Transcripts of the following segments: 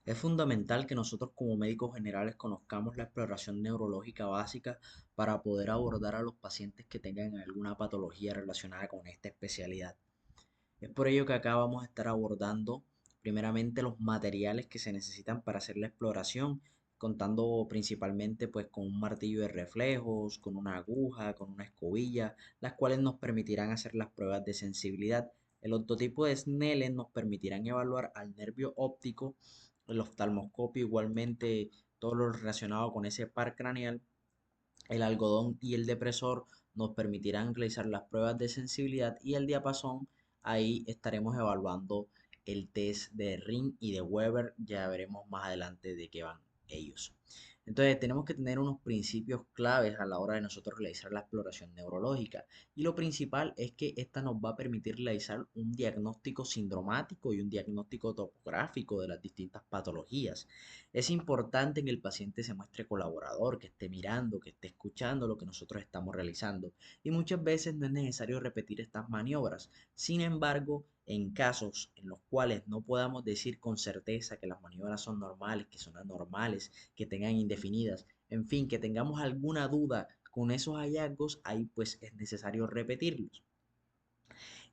Es fundamental que nosotros como médicos generales conozcamos la exploración neurológica básica para poder abordar a los pacientes que tengan alguna patología relacionada con esta especialidad. Es por ello que acá vamos a estar abordando primeramente los materiales que se necesitan para hacer la exploración, contando principalmente pues con un martillo de reflejos, con una aguja, con una escobilla, las cuales nos permitirán hacer las pruebas de sensibilidad. El ortotipo de Snellen nos permitirán evaluar al nervio óptico, el oftalmoscopio igualmente, todo lo relacionado con ese par craneal. El algodón y el depresor nos permitirán realizar las pruebas de sensibilidad y el diapasón, ahí estaremos evaluando el test de Ring y de Weber, ya veremos más adelante de qué van ellos. Entonces tenemos que tener unos principios claves a la hora de nosotros realizar la exploración neurológica y lo principal es que esta nos va a permitir realizar un diagnóstico sindromático y un diagnóstico topográfico de las distintas patologías. Es importante que el paciente se muestre colaborador, que esté mirando, que esté escuchando lo que nosotros estamos realizando. Y muchas veces no es necesario repetir estas maniobras. Sin embargo, en casos en los cuales no podamos decir con certeza que las maniobras son normales, que son anormales, que tengan indefinidas, en fin, que tengamos alguna duda con esos hallazgos, ahí pues es necesario repetirlos.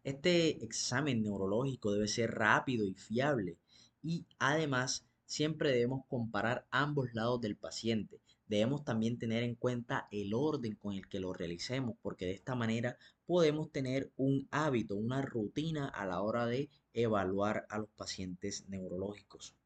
Este examen neurológico debe ser rápido y fiable y además siempre debemos comparar ambos lados del paciente. Debemos también tener en cuenta el orden con el que lo realicemos porque de esta manera podemos tener un hábito, una rutina a la hora de evaluar a los pacientes neurológicos.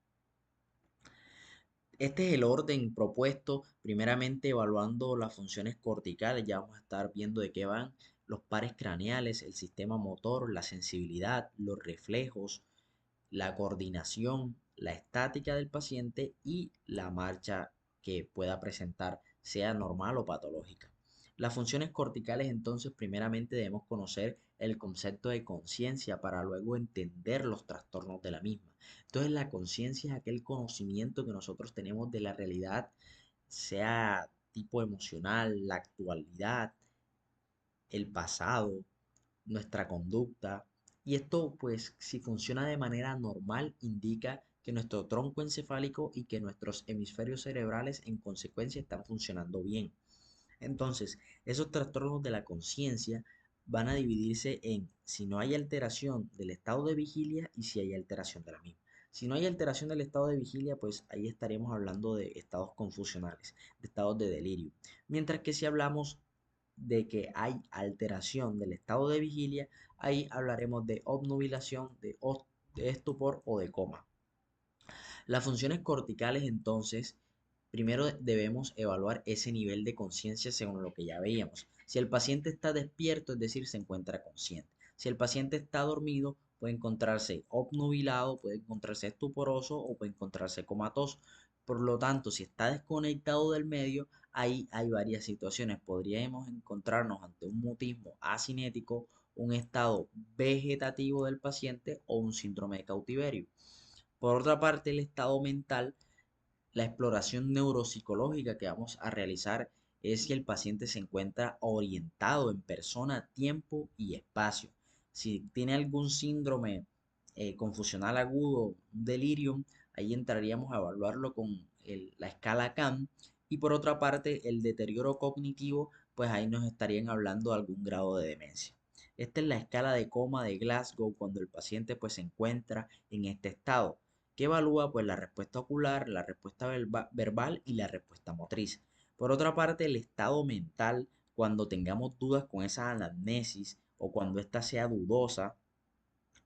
Este es el orden propuesto, primeramente evaluando las funciones corticales, ya vamos a estar viendo de qué van los pares craneales, el sistema motor, la sensibilidad, los reflejos, la coordinación, la estática del paciente y la marcha que pueda presentar, sea normal o patológica. Las funciones corticales, entonces, primeramente debemos conocer el concepto de conciencia para luego entender los trastornos de la misma. Entonces, la conciencia es aquel conocimiento que nosotros tenemos de la realidad, sea tipo emocional, la actualidad, el pasado, nuestra conducta. Y esto, pues, si funciona de manera normal, indica que nuestro tronco encefálico y que nuestros hemisferios cerebrales en consecuencia están funcionando bien. Entonces, esos trastornos de la conciencia van a dividirse en si no hay alteración del estado de vigilia y si hay alteración de la misma. Si no hay alteración del estado de vigilia, pues ahí estaremos hablando de estados confusionales, de estados de delirio. Mientras que si hablamos de que hay alteración del estado de vigilia, ahí hablaremos de obnubilación, de estupor o de coma. Las funciones corticales, entonces, primero debemos evaluar ese nivel de conciencia según lo que ya veíamos. Si el paciente está despierto, es decir, se encuentra consciente. Si el paciente está dormido, puede encontrarse obnubilado, puede encontrarse estuporoso o puede encontrarse comatoso. Por lo tanto, si está desconectado del medio, ahí hay varias situaciones. Podríamos encontrarnos ante un mutismo asinético, un estado vegetativo del paciente o un síndrome de cautiverio. Por otra parte, el estado mental, la exploración neuropsicológica que vamos a realizar es si el paciente se encuentra orientado en persona, tiempo y espacio. Si tiene algún síndrome confusional agudo, un delirium, ahí entraríamos a evaluarlo con la escala CAM. Y por otra parte, el deterioro cognitivo, pues ahí nos estarían hablando de algún grado de demencia. Esta es la escala de coma de Glasgow cuando el paciente pues se encuentra en este estado que evalúa pues la respuesta ocular, la respuesta verbal y la respuesta motriz. Por otra parte, el estado mental, cuando tengamos dudas con esa anamnesis o cuando ésta sea dudosa,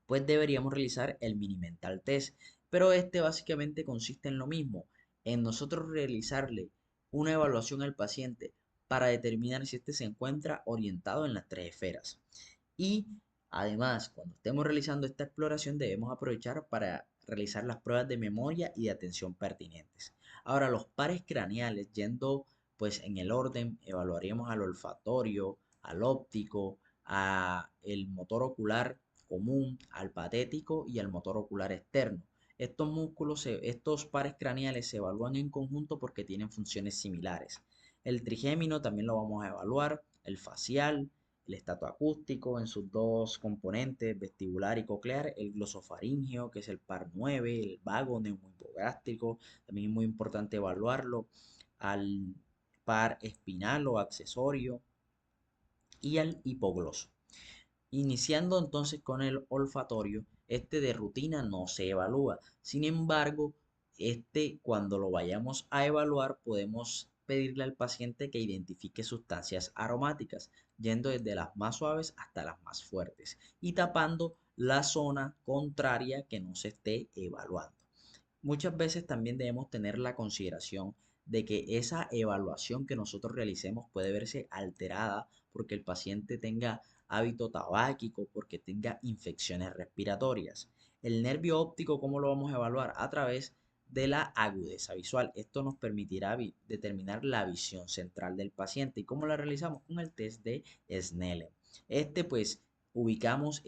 pues deberíamos realizar el mini mental test. Pero este básicamente consiste en lo mismo, en nosotros realizarle una evaluación al paciente para determinar si éste se encuentra orientado en las tres esferas. Y además, cuando estemos realizando esta exploración, debemos aprovechar para realizar las pruebas de memoria y de atención pertinentes. Ahora, los pares craneales, yendo pues en el orden, evaluaríamos al olfatorio, al óptico, a el motor ocular común, al patético y al motor ocular externo. Estos músculos, estos pares craneales se evalúan en conjunto porque tienen funciones similares. El trigémino también lo vamos a evaluar, el facial, el estatoacústico en sus dos componentes, vestibular y coclear, el glosofaringeo, que es el par 9, el vago gástrico, también es muy importante evaluarlo, al par espinal o accesorio y al hipogloso. Iniciando entonces con el olfatorio, este de rutina no se evalúa. Sin embargo, este cuando lo vayamos a evaluar podemos pedirle al paciente que identifique sustancias aromáticas, yendo desde las más suaves hasta las más fuertes y tapando la zona contraria que no se esté evaluando. Muchas veces también debemos tener la consideración de que esa evaluación que nosotros realicemos puede verse alterada porque el paciente tenga hábito tabáquico, porque tenga infecciones respiratorias. El nervio óptico, ¿cómo lo vamos a evaluar? A través de la agudeza visual. Esto nos permitirá determinar la visión central del paciente. ¿Y cómo la realizamos? Con el test de Snellen. Pues ubicamos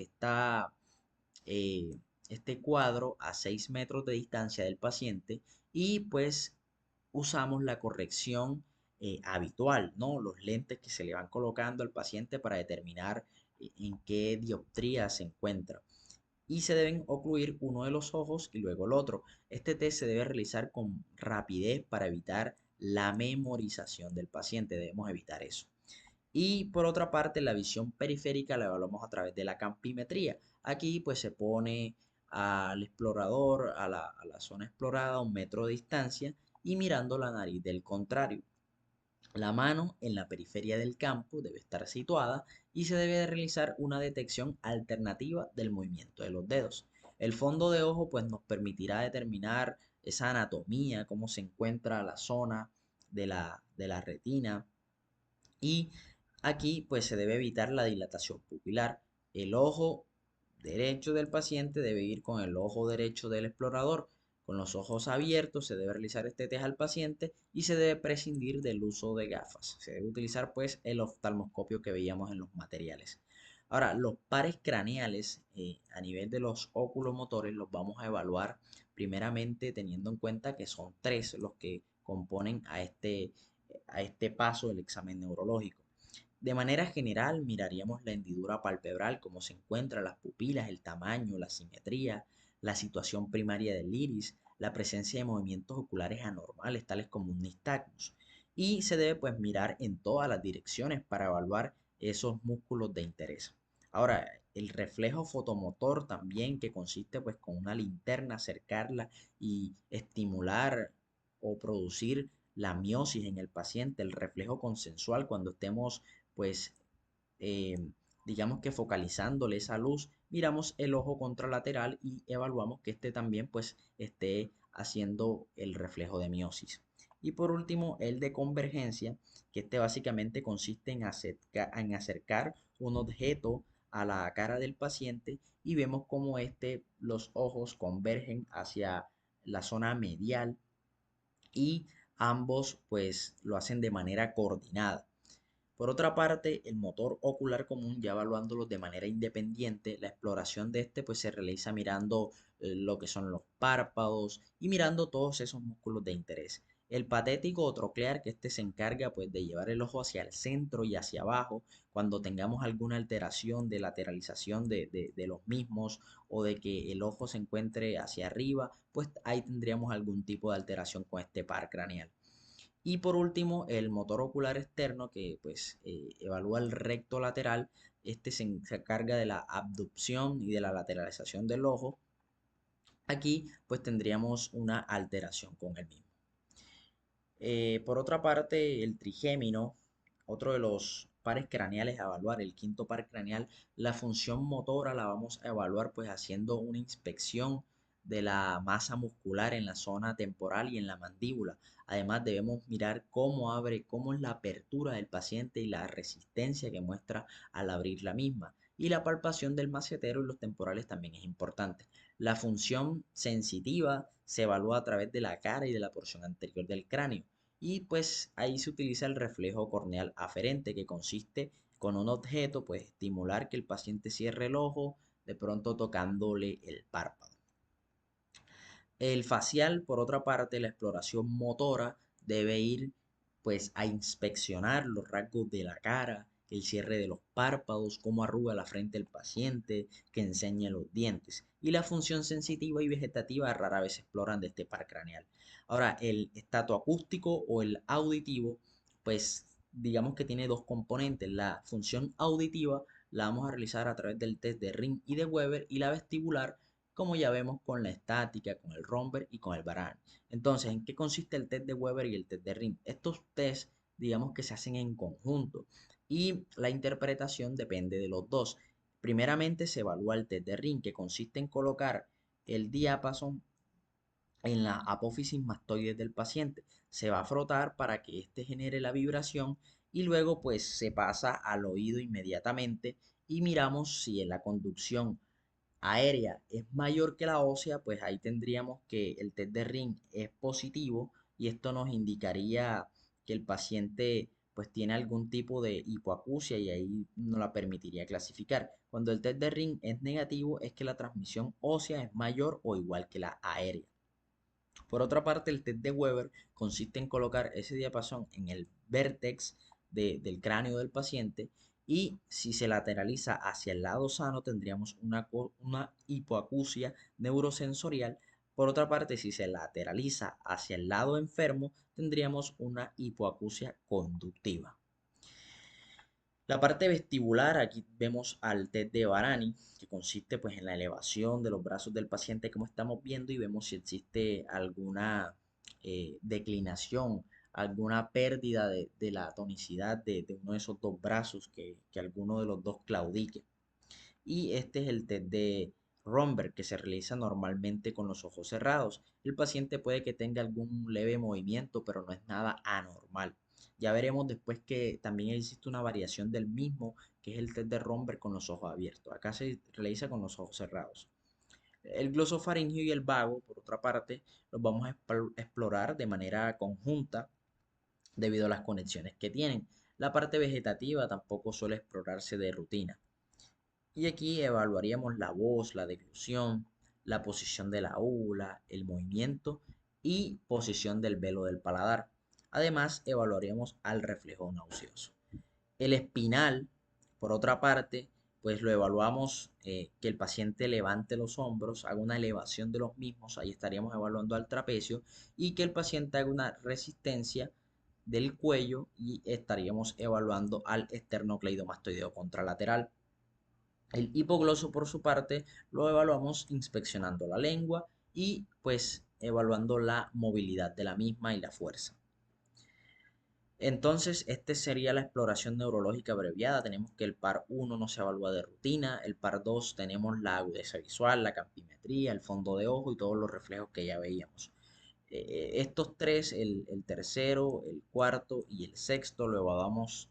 eh, este cuadro a 6 metros de distancia del paciente y pues usamos la corrección habitual, ¿no? Los lentes que se le van colocando al paciente para determinar en qué dioptría se encuentra. Y se deben ocluir uno de los ojos y luego el otro. Este test se debe realizar con rapidez para evitar la memorización del paciente. Debemos evitar eso. Y por otra parte, la visión periférica la evaluamos a través de la campimetría. Aquí pues se pone al explorador a la zona explorada a 1 metro de distancia y mirando la nariz del contrario. La mano en la periferia del campo debe estar situada y se debe de realizar una detección alternativa del movimiento de los dedos. El fondo de ojo pues nos permitirá determinar esa anatomía, cómo se encuentra la zona de la retina y aquí pues se debe evitar la dilatación pupilar. El ojo derecho del paciente debe ir con el ojo derecho del explorador. Con los ojos abiertos se debe realizar este test al paciente y se debe prescindir del uso de gafas. Se debe utilizar pues el oftalmoscopio que veíamos en los materiales. Ahora, los pares craneales a nivel de los oculomotores los vamos a evaluar primeramente teniendo en cuenta que son tres los que componen a este paso del examen neurológico. De manera general, miraríamos la hendidura palpebral, cómo se encuentran las pupilas, el tamaño, la simetría, la situación primaria del iris, la presencia de movimientos oculares anormales, tales como un nistagmus. Y se debe pues mirar en todas las direcciones para evaluar esos músculos de interés. Ahora, el reflejo fotomotor también, que consiste pues con una linterna, acercarla y estimular o producir la miosis en el paciente, el reflejo consensual cuando estemos pues eh, digamos que focalizándole esa luz, miramos el ojo contralateral y evaluamos que este también pues esté haciendo el reflejo de miosis. Y por último, el de convergencia, que este básicamente consiste en acercar un objeto a la cara del paciente y vemos cómo los ojos convergen hacia la zona medial y ambos pues lo hacen de manera coordinada. Por otra parte, el motor ocular común, ya evaluándolo de manera independiente, la exploración de este pues se realiza mirando lo que son los párpados y mirando todos esos músculos de interés. El patético o troclear, que este se encarga pues de llevar el ojo hacia el centro y hacia abajo cuando tengamos alguna alteración de lateralización de los mismos o de que el ojo se encuentre hacia arriba, pues ahí tendríamos algún tipo de alteración con este par craneal. Y por último, el motor ocular externo que pues evalúa el recto lateral. Se encarga de la abducción y de la lateralización del ojo. Aquí pues tendríamos una alteración con el mismo. Por otra parte, el trigémino, otro de los pares craneales a evaluar, el quinto par craneal, la función motora la vamos a evaluar pues haciendo una inspección de la masa muscular en la zona temporal y en la mandíbula. Además debemos mirar cómo abre, cómo es la apertura del paciente y la resistencia que muestra al abrir la misma. Y la palpación del macetero y los temporales también es importante. La función sensitiva se evalúa a través de la cara y de la porción anterior del cráneo. Y pues ahí se utiliza el reflejo corneal aferente, que consiste con un objeto, pues estimular que el paciente cierre el ojo, de pronto tocándole el párpado. El facial, por otra parte, la exploración motora debe ir pues a inspeccionar los rasgos de la cara, el cierre de los párpados, cómo arruga la frente del paciente, que enseñe los dientes. Y la función sensitiva y vegetativa rara vez se exploran de este par craneal. Ahora, el estatoacústico o el auditivo, pues digamos que tiene dos componentes. La función auditiva la vamos a realizar a través del test de Ring y de Weber, y la vestibular, como ya vemos, con la estática, con el Romberg y con el Varane. Entonces, ¿en qué consiste el test de Weber y el test de Ring? Estos tests, digamos que se hacen en conjunto y la interpretación depende de los dos. Primeramente se evalúa el test de Ring, que consiste en colocar el diapasón en la apófisis mastoides del paciente. Se va a frotar para que éste genere la vibración y luego pues se pasa al oído inmediatamente y miramos si en la conducción aérea es mayor que la ósea, pues ahí tendríamos que el test de Ring es positivo y esto nos indicaría que el paciente pues tiene algún tipo de hipoacusia y ahí no la permitiría clasificar. Cuando el test de Ring es negativo es que la transmisión ósea es mayor o igual que la aérea. Por otra parte, el test de Weber consiste en colocar ese diapasón en el vértex del cráneo del paciente y si se lateraliza hacia el lado sano tendríamos una hipoacusia neurosensorial. Por otra parte, si se lateraliza hacia el lado enfermo tendríamos una hipoacusia conductiva. La parte vestibular, aquí vemos al test de Varani, que consiste pues en la elevación de los brazos del paciente como estamos viendo y vemos si existe alguna declinación, alguna pérdida de la tonicidad de uno de esos dos brazos, que alguno de los dos claudique. Y este es el test de Romberg, que se realiza normalmente con los ojos cerrados. El paciente puede que tenga algún leve movimiento, pero no es nada anormal. Ya veremos después que también existe una variación del mismo, que es el test de Romberg con los ojos abiertos. Acá se realiza con los ojos cerrados. El glosofaringio y el vago, por otra parte, los vamos a explorar de manera conjunta debido a las conexiones que tienen. La parte vegetativa tampoco suele explorarse de rutina. Y aquí evaluaríamos la voz, la deglución, la posición de la úvula, el movimiento y posición del velo del paladar. Además, evaluaríamos al reflejo nauseoso. El espinal, por otra parte, pues lo evaluamos que el paciente levante los hombros, haga una elevación de los mismos, ahí estaríamos evaluando al trapecio, y que el paciente haga una resistencia del cuello y estaríamos evaluando al esternocleidomastoideo contralateral. El hipogloso, por su parte, lo evaluamos inspeccionando la lengua y pues evaluando la movilidad de la misma y la fuerza. Entonces, esta sería la exploración neurológica abreviada. Tenemos que el par 1 no se evalúa de rutina, el par 2 tenemos la agudeza visual, la campimetría, el fondo de ojo y todos los reflejos que ya veíamos. Estos tres, el tercero, el cuarto y el sexto, lo evaluamos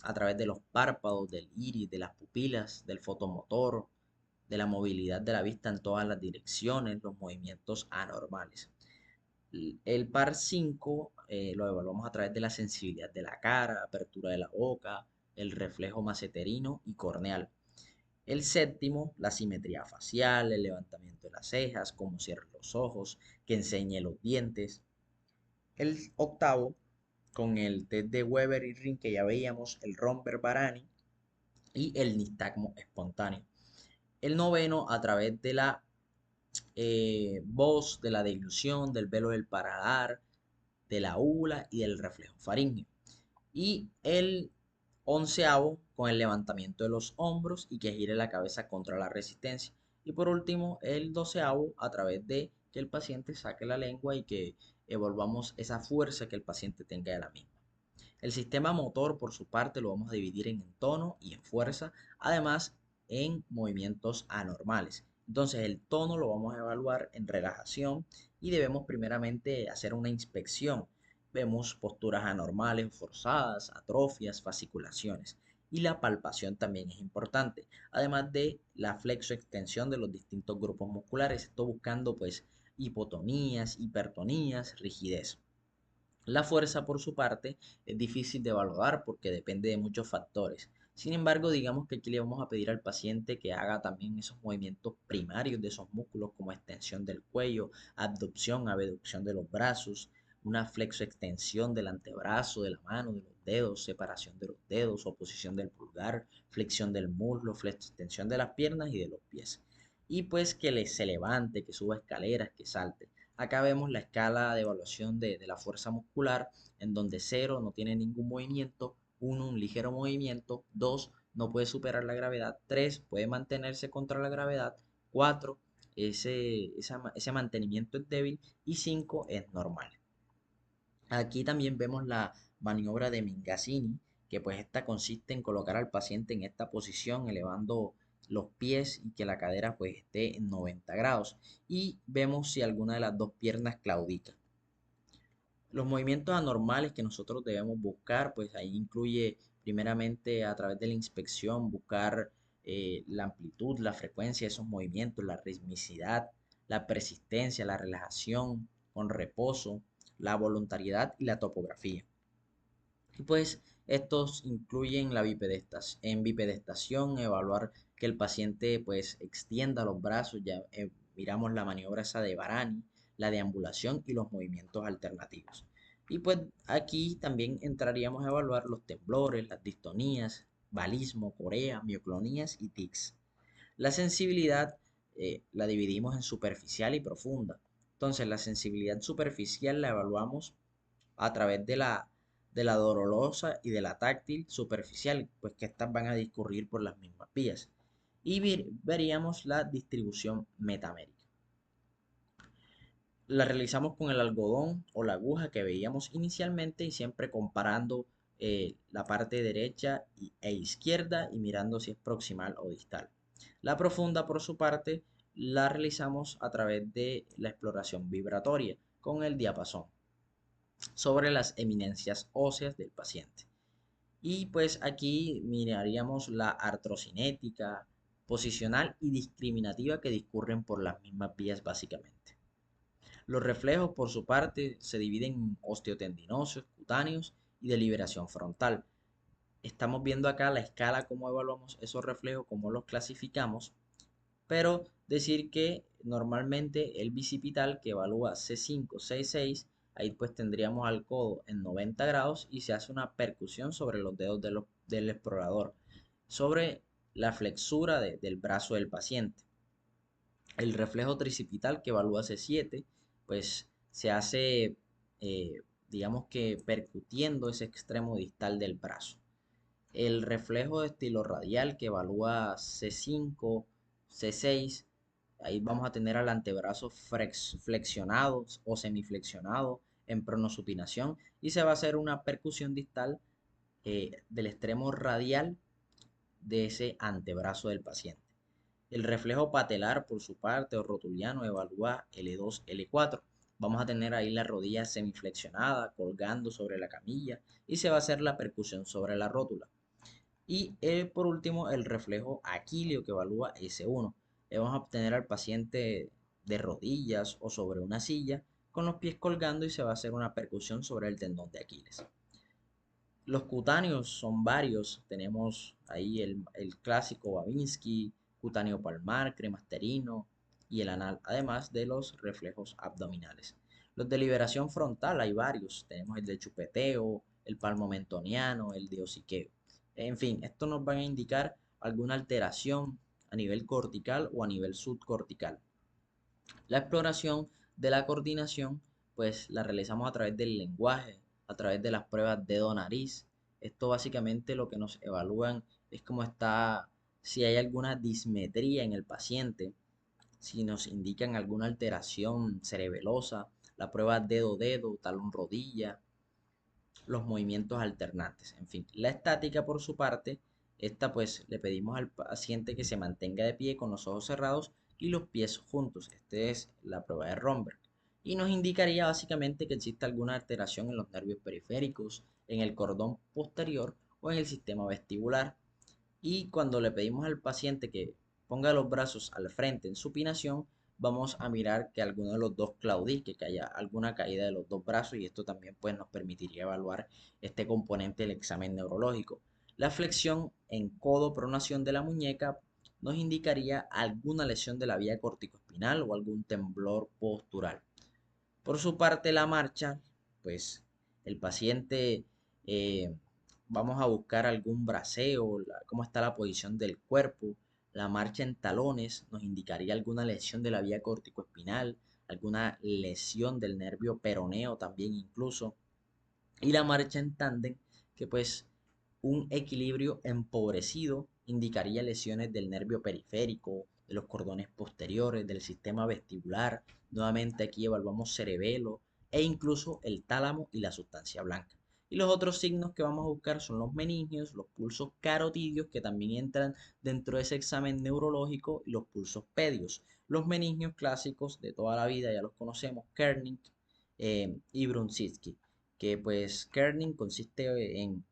a través de los párpados, del iris, de las pupilas, del fotomotor, de la movilidad de la vista en todas las direcciones, los movimientos anormales. El par 5 lo evaluamos a través de la sensibilidad de la cara, apertura de la boca, el reflejo maceterino y corneal. El séptimo, la simetría facial, el levantamiento de las cejas, cómo cierran los ojos, que enseñe los dientes. El octavo, con el test de Weber y Ring que ya veíamos, el Romberg-Varani y el nistagmo espontáneo. El noveno, a través de la voz, de la deglución, del velo del paladar, de la úvula y del reflejo faríngeo. Y el onceavo con el levantamiento de los hombros y que gire la cabeza contra la resistencia. Y por último, el doceavo a través de que el paciente saque la lengua y que evolvamos esa fuerza que el paciente tenga de la misma. El sistema motor, por su parte, lo vamos a dividir en tono y en fuerza, además en movimientos anormales. Entonces, el tono lo vamos a evaluar en relajación y debemos primeramente hacer una inspección. Vemos posturas anormales o forzadas, atrofias, fasciculaciones. Y la palpación también es importante, además de la flexoextensión de los distintos grupos musculares, esto buscando pues hipotonías, hipertonías, rigidez. La fuerza, por su parte, es difícil de evaluar porque depende de muchos factores. Sin embargo, digamos que aquí le vamos a pedir al paciente que haga también esos movimientos primarios de esos músculos como extensión del cuello, abducción, abducción de los brazos, una flexoextensión del antebrazo, de la mano, de los dedos, separación de los dedos, oposición del pulgar, flexión del muslo, flexoextensión de las piernas y de los pies. Y pues que se levante, que suba escaleras, que salte. Acá vemos la escala de evaluación de la fuerza muscular, en donde 0 no tiene ningún movimiento, 1 un ligero movimiento, 2 no puede superar la gravedad, 3 puede mantenerse contra la gravedad, 4 ese mantenimiento es débil y 5 es normal. Aquí también vemos la maniobra de Mingasini, que pues esta consiste en colocar al paciente en esta posición, elevando los pies y que la cadera pues esté en 90 grados. Y vemos si alguna de las dos piernas claudica. Los movimientos anormales que nosotros debemos buscar, pues ahí incluye primeramente a través de la inspección buscar la amplitud, la frecuencia de esos movimientos, la ritmicidad, la persistencia, la relajación con reposo, la voluntariedad y la topografía. Y pues estos incluyen en bipedestación, evaluar que el paciente pues extienda los brazos, ya miramos la maniobra esa de Barani, la deambulación y los movimientos alternativos. Y pues aquí también entraríamos a evaluar los temblores, las distonías, balismo, corea, mioclonías y tics. La sensibilidad la dividimos en superficial y profunda. Entonces la sensibilidad superficial la evaluamos a través de la dolorosa y de la táctil superficial, pues que estas van a discurrir por las mismas vías. Y veríamos la distribución metamérica. La realizamos con el algodón o la aguja que veíamos inicialmente y siempre comparando la parte derecha e izquierda y mirando si es proximal o distal. La profunda, por su parte, la realizamos a través de la exploración vibratoria con el diapasón sobre las eminencias óseas del paciente. Y pues aquí miraríamos la artrocinética, posicional y discriminativa que discurren por las mismas vías básicamente. Los reflejos, por su parte, se dividen en osteotendinosos, cutáneos y de liberación frontal. Estamos viendo acá la escala, cómo evaluamos esos reflejos, cómo los clasificamos, pero decir que normalmente el bicipital que evalúa C5, C6, ahí pues tendríamos al codo en 90 grados y se hace una percusión sobre los dedos del explorador, sobre la flexura del brazo del paciente. El reflejo tricipital que evalúa C7, pues se hace, digamos que percutiendo ese extremo distal del brazo. El reflejo de estilo radial que evalúa C5, C6, ahí vamos a tener al antebrazo flexionado o semiflexionado en pronosupinación y se va a hacer una percusión distal del extremo radial de ese antebrazo del paciente. El reflejo patelar, por su parte, o rotuliano, evalúa L2, L4. Vamos a tener ahí la rodilla semiflexionada, colgando sobre la camilla, y se va a hacer la percusión sobre la rótula. Y por último, el reflejo aquileo que evalúa S1. Vamos a obtener al paciente de rodillas o sobre una silla, con los pies colgando y se va a hacer una percusión sobre el tendón de Aquiles. Los cutáneos son varios. Tenemos ahí el clásico Babinski, cutáneo palmar, cremasterino y el anal, además de los reflejos abdominales. Los de liberación frontal hay varios. Tenemos el de chupeteo, el palmomentoniano, el de hociqueo. En fin, estos nos van a indicar alguna alteración a nivel cortical o a nivel subcortical. La exploración de la coordinación, pues la realizamos a través del lenguaje, a través de las pruebas dedo-nariz. Esto básicamente lo que nos evalúan es cómo está, si hay alguna dismetría en el paciente, si nos indican alguna alteración cerebelosa, la prueba dedo-dedo, talón-rodilla, los movimientos alternantes. En fin, la estática por su parte, esta pues le pedimos al paciente que se mantenga de pie con los ojos cerrados y los pies juntos. Esta es la prueba de Romberg. Y nos indicaría básicamente que existe alguna alteración en los nervios periféricos, en el cordón posterior o en el sistema vestibular. Y cuando le pedimos al paciente que ponga los brazos al frente en supinación, vamos a mirar que alguno de los dos claudique, que haya alguna caída de los dos brazos y esto también pues, nos permitiría evaluar este componente del examen neurológico. La flexión en codo pronación de la muñeca nos indicaría alguna lesión de la vía corticoespinal o algún temblor postural. Por su parte, la marcha pues el paciente, eh, vamos a buscar algún braceo, cómo está la posición del cuerpo, la marcha en talones nos indicaría alguna lesión de la vía corticoespinal, alguna lesión del nervio peroneo también incluso, y la marcha en tándem, que pues un equilibrio empobrecido indicaría lesiones del nervio periférico, de los cordones posteriores, del sistema vestibular. Nuevamente aquí evaluamos cerebelo e incluso el tálamo y la sustancia blanca. Y los otros signos que vamos a buscar son los meningios, los pulsos carotidios, que también entran dentro de ese examen neurológico, y los pulsos pedios. Los meningios clásicos de toda la vida ya los conocemos, Kernig y Brunziski, que pues Kerning consiste en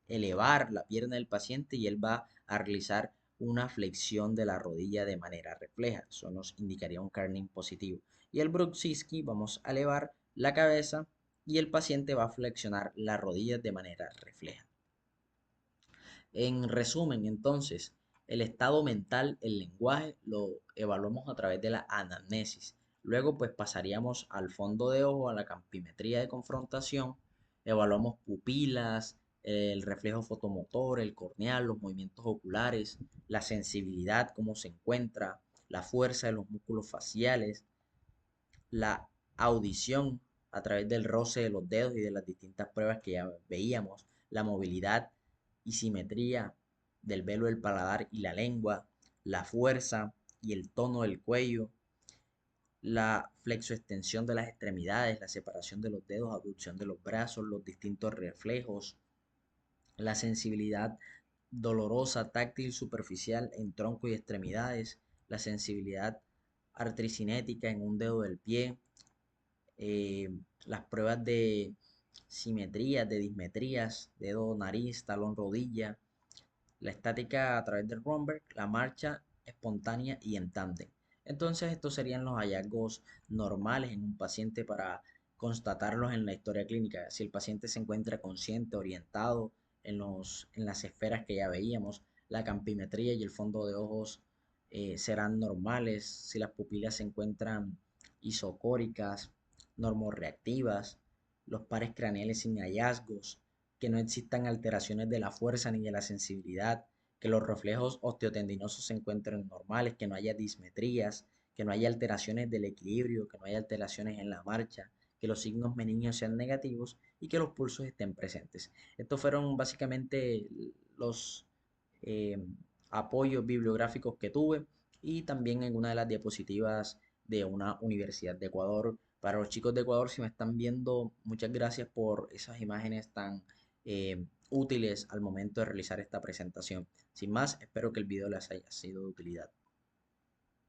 elevar la pierna del paciente y él va a realizar una flexión de la rodilla de manera refleja. Eso nos indicaría un Kerning positivo. Y el Brunziski vamos a elevar la cabeza y el paciente va a flexionar las rodillas de manera refleja. En resumen, entonces, el estado mental, el lenguaje, lo evaluamos a través de la anamnesis. Luego, pues pasaríamos al fondo de ojo, a la campimetría de confrontación. Evaluamos pupilas, el reflejo fotomotor, el corneal, los movimientos oculares, la sensibilidad, cómo se encuentra, la fuerza de los músculos faciales, la audición a través del roce de los dedos y de las distintas pruebas que ya veíamos, la movilidad y simetría del velo del paladar y la lengua, la fuerza y el tono del cuello, la flexoextensión de las extremidades, la separación de los dedos, abducción de los brazos, los distintos reflejos, la sensibilidad dolorosa, táctil, superficial en tronco y extremidades, la sensibilidad artricinética en un dedo del pie, eh, las pruebas de simetrías, de dismetrías, dedo, nariz, talón, rodilla, la estática a través del Romberg, la marcha espontánea y en tándem. Entonces, estos serían los hallazgos normales en un paciente para constatarlos en la historia clínica. Si el paciente se encuentra consciente, orientado en las esferas que ya veíamos, la campimetría y el fondo de ojos serán normales. Si las pupilas se encuentran isocóricas, normorreactivas, los pares craneales sin hallazgos, que no existan alteraciones de la fuerza ni de la sensibilidad, que los reflejos osteotendinosos se encuentren normales, que no haya dismetrías, que no haya alteraciones del equilibrio, que no haya alteraciones en la marcha, que los signos meningios sean negativos y que los pulsos estén presentes. Estos fueron básicamente los eh, apoyos bibliográficos que tuve, y también en una de las diapositivas de una universidad de Ecuador. Para los chicos de Ecuador, si me están viendo, muchas gracias por esas imágenes tan útiles al momento de realizar esta presentación. Sin más, espero que el video les haya sido de utilidad.